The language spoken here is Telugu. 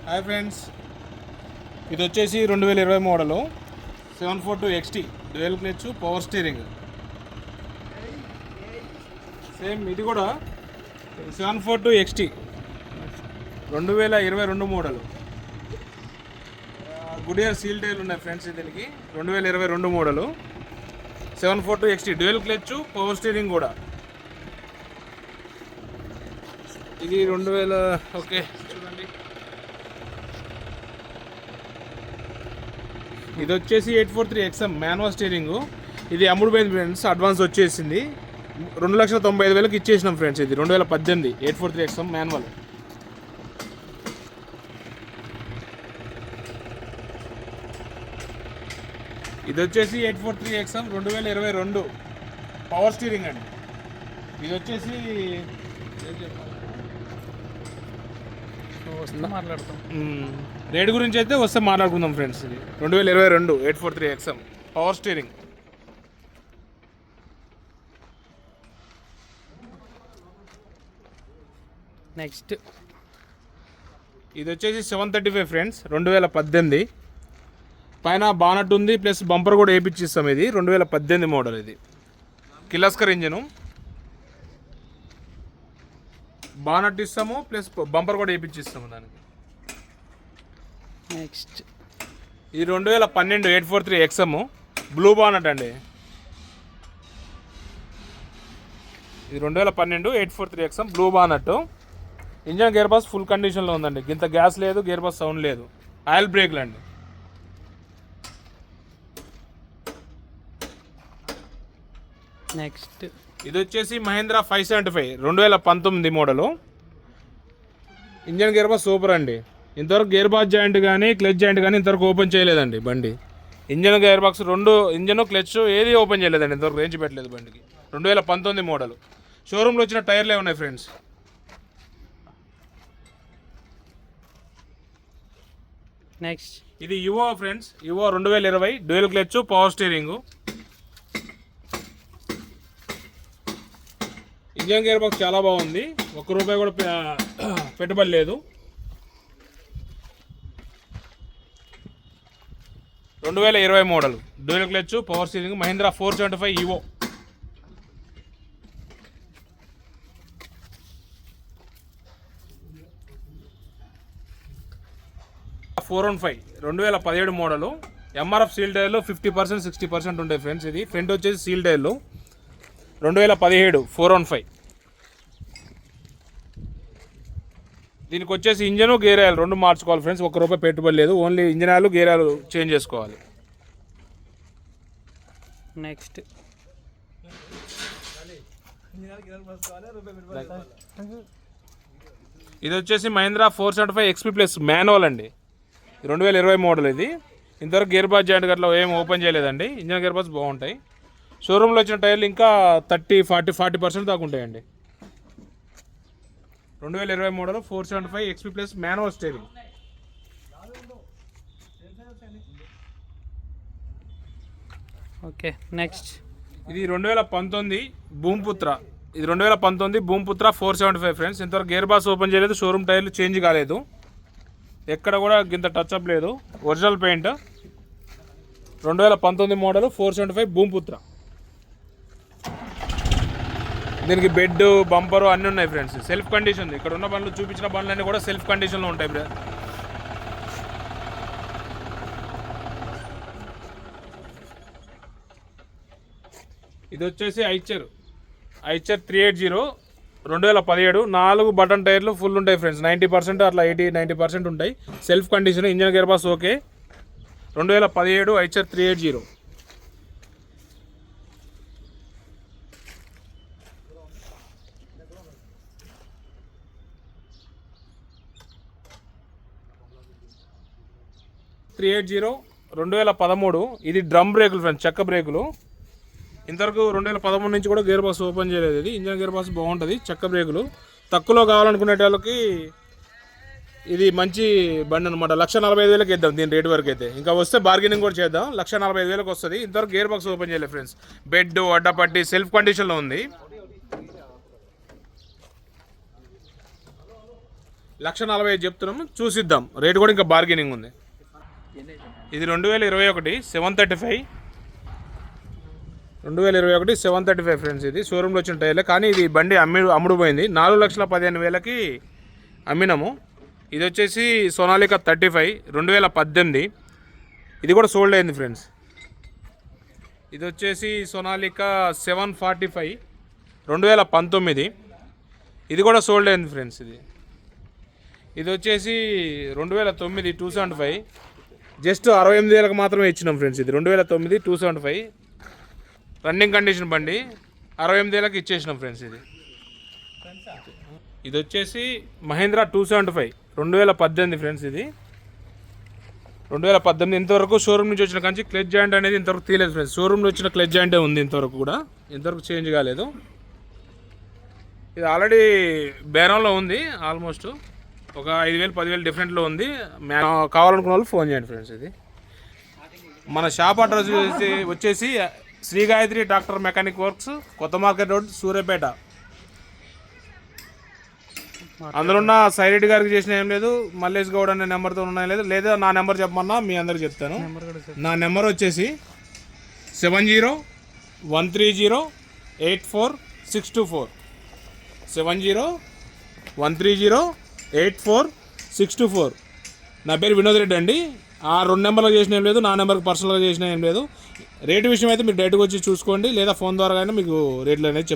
హాయ్ ఫ్రెండ్స్, ఇది వచ్చేసి 2020 model 742 XT dual clutch power steering. Same ఇది కూడా 742 XT 2022 మోడలు. గుడియర్ సీల్ టైర్లు ఉన్నాయి ఫ్రెండ్స్. దీనికి 2022 model 742 XT dual clutch power steering కూడా. ఇది 2000 ఓకే చూడండి. ఇది వచ్చేసి 843 XM మాన్యువల్ స్టీరింగ్. ఇది అమ్ముడుపోయింది ఫ్రెండ్స్, అడ్వాన్స్ వచ్చేసింది. 2,95,000కి ఇచ్చేసినాం ఫ్రెండ్స్. ఇది 2018 843 XM మాన్యువల్. ఇది వచ్చేసి 843 XM 2022 పవర్ స్టీరింగ్ అండి. ఇది వచ్చేసి మాట్లాడతాం రేట్ గురించి అయితే వస్తే మాట్లాడుకుందాం ఫ్రెండ్స్. ఇది 2022 843 XM పవర్ స్టీరింగ్. నెక్స్ట్ ఇది వచ్చేసి 735 ఫ్రెండ్స్ 2018. పైన బానట్ ఉంది, ప్లస్ బంపర్ కూడా వేయించిస్తాం. ఇది 2018 మోడల్. ఇది కిర్లోస్కర్ ఇంజను, బానట్ ఇస్తాము, ప్లస్ బంపర్ కూడా వేయించిస్తాము దానికి. నెక్స్ట్ ఇది 2012 843 XM బ్లూ బానట్ అండి. ఇది 2012 843 XM blue bonnet. Engine gear box full కండిషన్లో ఉందండి. ఇంత గ్యాస్ లేదు, గేర్ బాక్స్ సౌండ్ లేదు. ఆయిల్ బ్రేక్లు అండి. నెక్స్ట్ ఇది వచ్చేసి Mahindra 575 2019 model. Engine gear box super అండి. ఇంతవరకు గేర్ బాక్స్ జాయింట్ కానీ క్లచ్ జాయింట్ కానీ ఇంతవరకు ఓపెన్ చేయలేదండి బండి. ఇంజన్ గేర్ బాక్స్ రెండు, ఇంజన్ క్లచ్ ఏది ఓపెన్ చేయలేదండి ఇంతవరకు, రేంజ్ పెట్టలేదు బండికి. 2019 మోడలు. షోరూంలో వచ్చిన టైర్లే ఉన్నాయి ఫ్రెండ్స్. నెక్స్ట్ ఇది Yuvo friends, Yuvo 2020 dual clutch power steering. Engine gear box చాలా బాగుంది, ₹1 కూడా పెట్టుబడి లేదు. 2020 model dual clutch power steering Mahindra 475 EO. (415) 2017 model. MRF seal టైర్లు 50% 60% ఉంటాయి ఫ్రెండ్స్. ఇది ఫ్రంట్ వచ్చేసి సీల్ టైర్లు 2017 415. దీనికి వచ్చేసి ఇంజను గేర్ ఆయిల్ రెండు మార్చుకోవాలి ఫ్రెండ్స్. ₹1 పెట్టుబడి లేదు, only engine oil gear oil change చేసుకోవాలి. నెక్స్ట్ ఇది వచ్చేసి మహీంద్రా 475 XP ప్లస్ మాన్యువల్ అండి. 2020 మోడల్. ఇది ఇంతవరకు గేర్ బాక్స్ జాయింట్ గట్లా ఏం ఓపెన్ చేయలేదండి. ఇంజన్ గేర్ బాక్స్ బాగుంటాయి. షోరూంలో వచ్చిన టైర్లు ఇంకా 30-40% దాకా ఉంటాయండి. 2020 model 475 XP plus manual steering. Okay. Next ఇది 2019 భూమిపుత్ర. ఇది 2019 భూమిపుత్ర 475 ఫ్రెండ్స్. ఇంతవరకు గేర్ బాక్స్ ఓపెన్ చేయలేదు, షోరూమ్ టైర్లు చేంజ్ కాలేదు, ఎక్కడ కూడా ఇంత టచ్అప్ లేదు, ఒరిజినల్ పెయింట్. 2019 మోడల్ 475 భూమిపుత్ర. దీనికి బెడ్, బంపరు అన్నీ ఉన్నాయి ఫ్రెండ్స్. Self condition. ఇక్కడ ఉన్న బండ్లు చూపించిన బండ్లన్నీ కూడా సెల్ఫ్ కండిషన్లో ఉంటాయి. ఇది వచ్చేసి ఐచర్ 380 2017 4 బటన్ టైర్లు ఫుల్ ఉంటాయి ఫ్రెండ్స్. 90% అట్లా 80-90% ఉంటాయి. Self condition, engine gear box okay. 2017 Eicher 380. (380) 2013. ఇది డ్రమ్ బ్రేకులు ఫ్రెండ్స్, చెక్క బ్రేకులు. ఇంతవరకు 2013 నుంచి కూడా గేర్ బాక్స్ ఓపెన్ చేయలేదు. ఇది ఇంజన్ గేర్ బాక్స్ బాగుంటుంది, చెక్క బ్రేకులు. తక్కువలో కావాలనుకునే వాళ్ళకి ఇది మంచి బండి అనమాట. 1,45,000కి ఇద్దాం దీని రేట్ వరకు అయితే. ఇంకా వస్తే బార్గెనింగ్ కూడా చేద్దాం. 1,45,000కి వస్తుంది. ఇంతవరకు గేర్ బాక్స్ ఓపెన్ చేయలేదు ఫ్రెండ్స్. బెడ్ అడ్డపట్టి సెల్ఫ్ కండిషన్లో ఉంది. 1,45,000 చెప్తున్నాము, చూసిద్దాం. రేటు కూడా ఇంకా బార్గెనింగ్ ఉంది. ఇది 2021 735, 2021 735 ఫ్రెండ్స్. ఇది షోరూమ్లో వచ్చిన టైర్లే, కానీ ఇది బండి అమ్ముడు పోయింది. 4,15,000కి అమ్మినాము. ఇది వచ్చేసి సోనాలికా 35 2018, ఇది కూడా సోల్డ్ అయింది ఫ్రెండ్స్. ఇది వచ్చేసి సోనాలికా 745 2019, ఇది కూడా సోల్డ్ అయింది ఫ్రెండ్స్. ఇది వచ్చేసి 2009 275, జస్ట్ 68,000కి మాత్రమే ఇచ్చినాం ఫ్రెండ్స్. ఇది 2009 275 రన్నింగ్ కండిషన్ బండి, 68,000కి ఇచ్చేసినాం ఫ్రెండ్స్. ఇది వచ్చేసి మహేంద్ర 275 2018 ఫ్రెండ్స్. ఇది 2018. ఇంతవరకు షోరూమ్ నుంచి వచ్చిన కానీ క్లచ్ జాయింట్ అనేది ఇంతవరకు తీయలేదు ఫ్రెండ్స్. షోరూమ్లో వచ్చిన క్లచ్ జాయింటే ఉంది ఇంతవరకు కూడా, ఇంతవరకు చేంజ్ కాలేదు. ఇది ఆల్రెడీ బేరంలో ఉంది, ఆల్మోస్ట్ ఒక 5,000 10,000 డిఫరెంట్లో ఉంది. కావాలనుకున్న వాళ్ళు ఫోన్ చేయండి ఫ్రెండ్స్. ఇది మన షాప్ అడ్రస్ వచ్చేసి Sri Gayatri tractor mechanic works, కొత్త మార్కెట్ రోడ్, సూర్యాపేట. అందులో ఉన్న సైరెడ్డి గారికి చేసిన ఏం లేదు, మల్లేష్ గౌడ్ అనే నెంబర్తో ఉన్నాయి లేదు, లేదా నా నెంబర్ చెప్పమన్నా మీ అందరికి చెప్తాను. నా నెంబర్ వచ్చేసి 7013084624, 7013084624. నా పేరు వినోద్ రెడ్డి అండి. ఆ 2 నెంబర్లకు చేసిన ఏం లేదు, నా నెంబర్కి పర్సనల్గా చేసిన ఏం లేదు. రేటు విషయం అయితే మీరు డైరెక్ట్గా వచ్చి చూసుకోండి, లేదా ఫోన్ ద్వారా కానీ మీకు రేట్లు అనేది